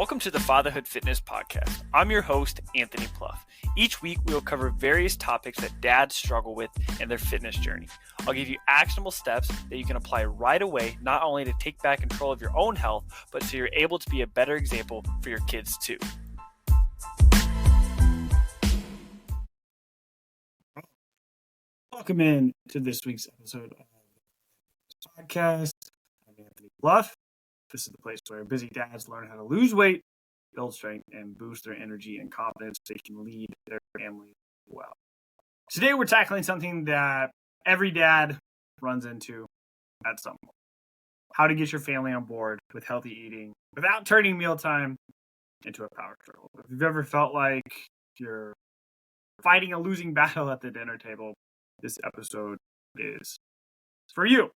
Welcome to the Fatherhood Fitness Podcast. I'm your host, Anthony Pluff. Each week, we will cover various topics that dads struggle with in their fitness journey. I'll give you actionable steps that you can apply right away, not only to take back control of your own health, but so you're able to be a better example for your kids too. Welcome in to this week's episode of the podcast. I'm Anthony Pluff. This is the place where busy dads learn how to lose weight, build strength, and boost their energy and confidence so they can lead their family well. Today, we're tackling something that every dad runs into at some point. How to get your family on board with healthy eating without turning mealtime into a power struggle. If you've ever felt like you're fighting a losing battle at the dinner table, this episode is for you.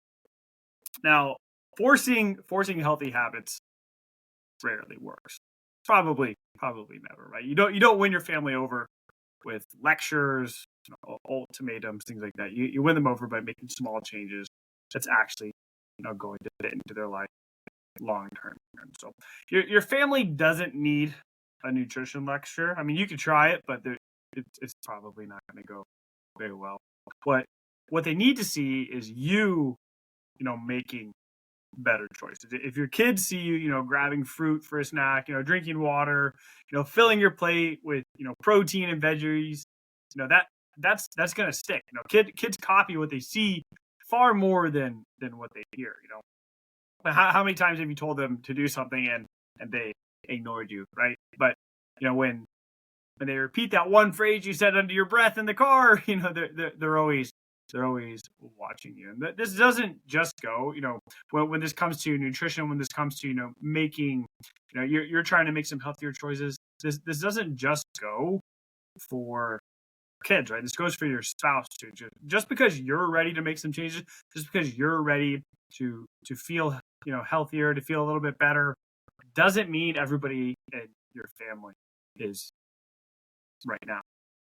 Now, forcing healthy habits rarely works. Probably never, right? You don't win your family over with lectures, ultimatums, things like that. You win them over by making small changes that's actually going to fit into their life long term. And so your family doesn't need a nutrition lecture. I mean, you could try it, but it's probably not going to go very well. What they need to see is you making better choices. If your kids see you, grabbing fruit for a snack, drinking water, filling your plate with, protein and veggies, that's going to stick. Kids copy what they see far more than what they hear. How many times have you told them to do something and they ignored you, right? But when they repeat that one phrase you said under your breath in the car, they're always watching you. And this doesn't just go, when this comes to nutrition, when this comes to, making, you're trying to make some healthier choices. This doesn't just go for kids, right? This goes for your spouse too. Just because you're ready to make some changes, just because you're ready to feel, healthier, to feel a little bit better, doesn't mean everybody in your family is right now.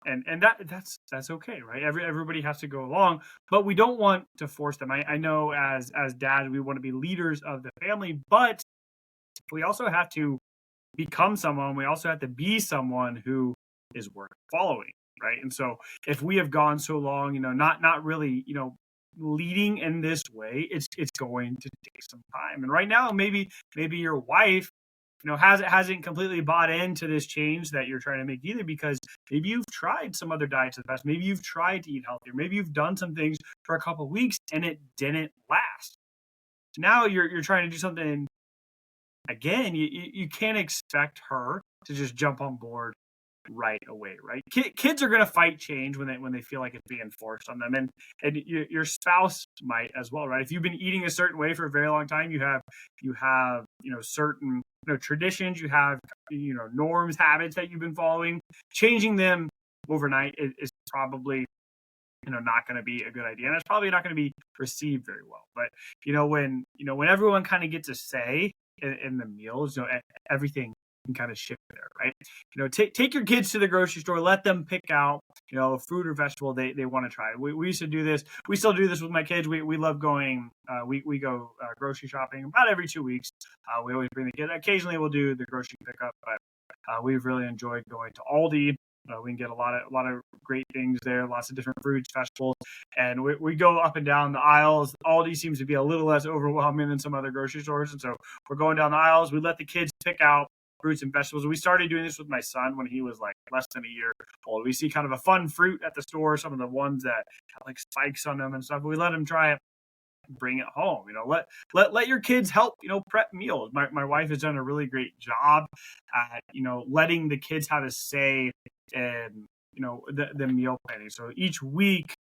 And that's okay, right? Everybody has to go along, but we don't want to force them. I know as dads, we want to be leaders of the family, but we also have to become someone. We also have to be someone who is worth following, right? And so if we have gone so long, not really, leading in this way, it's going to take some time. And right now, maybe your wife hasn't completely bought into this change that you're trying to make either, because maybe you've tried some other diets in the past. Maybe you've tried to eat healthier. Maybe you've done some things for a couple of weeks and it didn't last. Now you're trying to do something again. You can't expect her to just jump on board right away, right? Kids are going to fight change when they feel like it's being forced on them, and your spouse might as well, right? If you've been eating a certain way for a very long time, you have certain traditions, you have norms, habits that you've been following. Changing them overnight is probably not going to be a good idea, and it's probably not going to be received very well. But when everyone kind of gets a say in the meals, everything can kind of shift there, right? Take your kids to the grocery store, let them pick out a fruit or vegetable they want to try. We used to do this. We still do this with my kids. We love going. We go grocery shopping about every 2 weeks. We always bring the kids. Occasionally we'll do the grocery pickup, but we've really enjoyed going to Aldi. We can get a lot of great things there, lots of different fruits, vegetables, and we go up and down the aisles. Aldi seems to be a little less overwhelming than some other grocery stores, and so we're going down the aisles. We let the kids pick out fruits and vegetables. We started doing this with my son when he was like less than a year old. We see kind of a fun fruit at the store, some of the ones that have like spikes on them and stuff. We let him try it, bring it home. Let your kids help, prep meals. My wife has done a really great job at, letting the kids have a say in, the meal planning. So each week,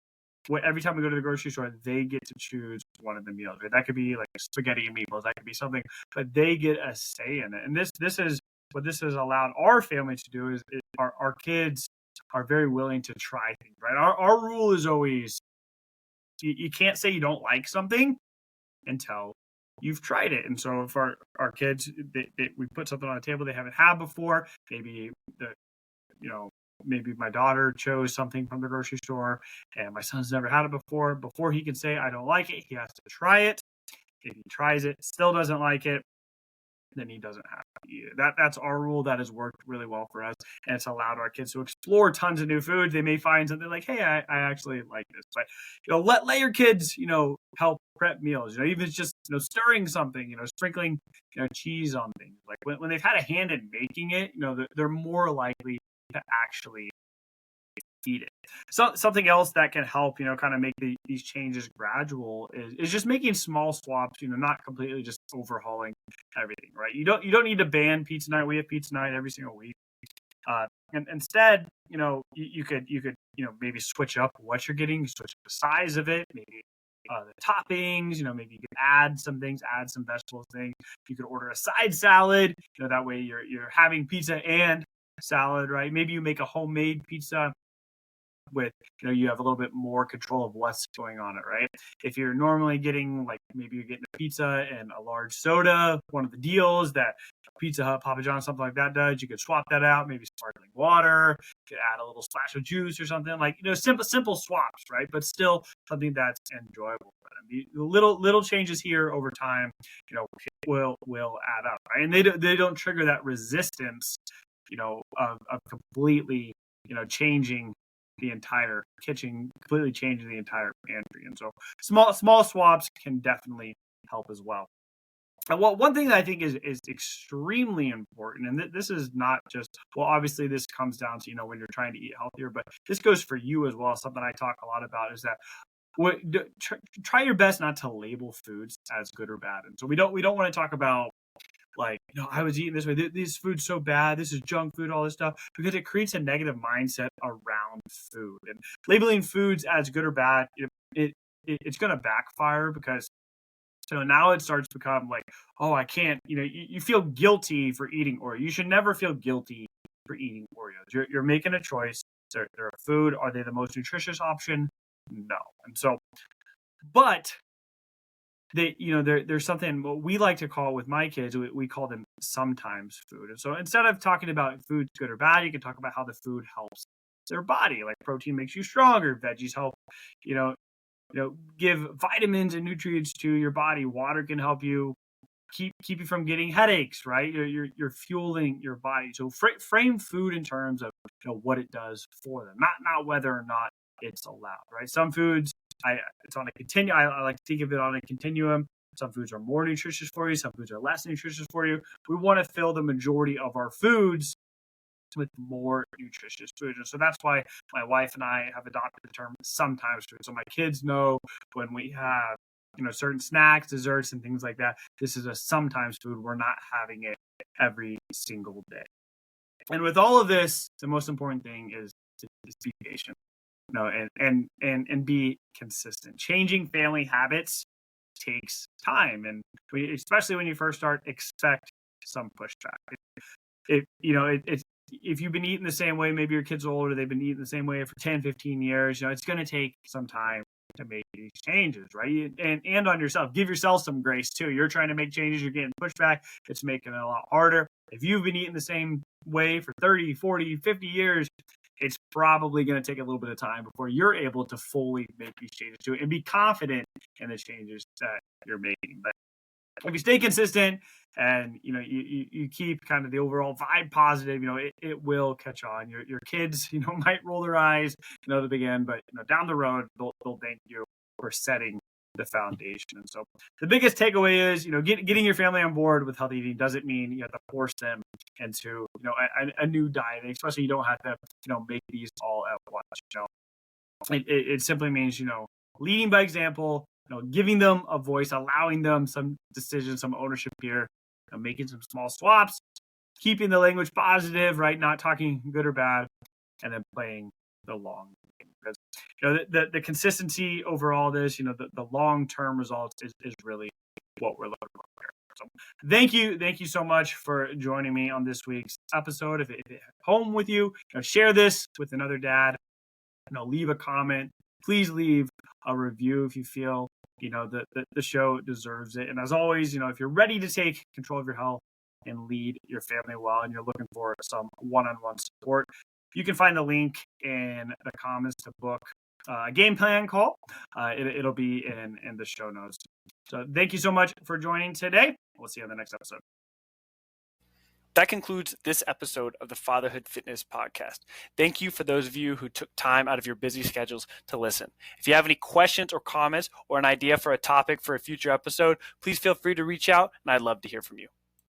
every time we go to the grocery store, they get to choose one of the meals. Right? That could be like spaghetti and meatballs. That could be something, but they get a say in it. And this is what this has allowed our family to do is our kids are very willing to try things. Right? Our rule is always you can't say you don't like something until you've tried it. And so if our kids, we put something on the table they haven't had before, maybe maybe my daughter chose something from the grocery store and my son's never had it before he can say I don't like it, he has to try it. If he tries it, still doesn't like it, then he doesn't have to eat it. That's our rule. That has worked really well for us, and it's allowed our kids to explore tons of new foods. They may find something like, hey, I actually like this. But let your kids help prep meals. Even if it's just stirring something, sprinkling cheese on things. Like when they've had a hand in making it, they're more likely to actually eat it. So something else that can help, kind of make these changes gradual is just making small swaps, not completely just overhauling everything, right? You don't need to ban pizza night. We have pizza night every single week. And instead, you could maybe switch up what you're getting, switch up the size of it, maybe the toppings, maybe you could add some things, add some vegetables things. You could order a side salad, that way you're having pizza and salad, right? Maybe you make a homemade pizza with you have a little bit more control of what's going on it, right? If you're normally getting, like, maybe you're getting a pizza and a large soda, one of the deals that Pizza Hut, Papa John's, something like that does, you could swap that out, maybe sparkling water, you could add a little splash of juice or something, like simple swaps, right? But still something that's enjoyable for them. The little changes here over time will add up, right? And they don't trigger that resistance of completely changing the entire kitchen, completely changing the entire pantry. And so small swaps can definitely help as well. And one thing that I think is extremely important, and this is not just, well, obviously this comes down to when you're trying to eat healthier, but this goes for you as well. Something I talk a lot about is that try your best not to label foods as good or bad. And so we don't want to talk about, like, I was eating this way, this food's so bad, this is junk food, all this stuff, because it creates a negative mindset around food. And labeling foods as good or bad, it's going to backfire, because now it starts to become like, oh, I can't, you feel guilty for eating Oreo. You should never feel guilty for eating Oreos. You're making a choice. They're a food. Are they the most nutritious option? No. And so, but there's something, what we like to call, with my kids, we call them sometimes food. And so instead of talking about food's good or bad, you can talk about how the food helps their body. Like, protein makes you stronger, veggies help give vitamins and nutrients to your body. Water can help you keep you from getting headaches, right? You're fueling your body. So frame food in terms of what it does for them, not whether or not it's allowed, right? Some foods, it's on a continuum. I like to think of it on a continuum. Some foods are more nutritious for you. Some foods are less nutritious for you. We want to fill the majority of our foods with more nutritious food. And so that's why my wife and I have adopted the term sometimes food. So my kids know when we have, certain snacks, desserts, and things like that, this is a sometimes food. We're not having it every single day. And with all of this, the most important thing is be patient. And be consistent. Changing family habits takes time, and especially when you first start, expect some pushback. If you've been eating the same way, maybe your kids are older, they've been eating the same way for 10, 15 years, it's going to take some time to make these changes, right? And on yourself, give yourself some grace too. You're trying to make changes, you're getting pushback, it's making it a lot harder. If you've been eating the same way for 30, 40, 50 years, it's probably going to take a little bit of time before you're able to fully make these changes to it and be confident in the changes that you're making. But if you stay consistent and you keep kind of the overall vibe positive, it will catch on. Your kids might roll their eyes at the beginning, but down the road they'll thank you for setting the foundation. And so the biggest takeaway is getting your family on board with healthy eating doesn't mean you have to force them into a new diet, especially you don't have to make these all at once. It simply means leading by example, giving them a voice, allowing them some decision, some ownership here, making some small swaps, keeping the language positive, right? Not talking good or bad, and then playing the long game. Because the consistency over all this, the long-term results is really what we're looking for here. So thank you so much for joining me on this week's episode. If it hit home with you, share this with another dad. Leave a comment. Please leave a review if you feel the show deserves it. And as always, if you're ready to take control of your health and lead your family well, and you're looking for some one-on-one support, you can find the link in the comments to book a game plan call. It'll be in the show notes. So thank you so much for joining today. We'll see you on the next episode. That concludes this episode of the Fatherhood Fitness Podcast. Thank you for those of you who took time out of your busy schedules to listen. If you have any questions or comments or an idea for a topic for a future episode, please feel free to reach out, and I'd love to hear from you.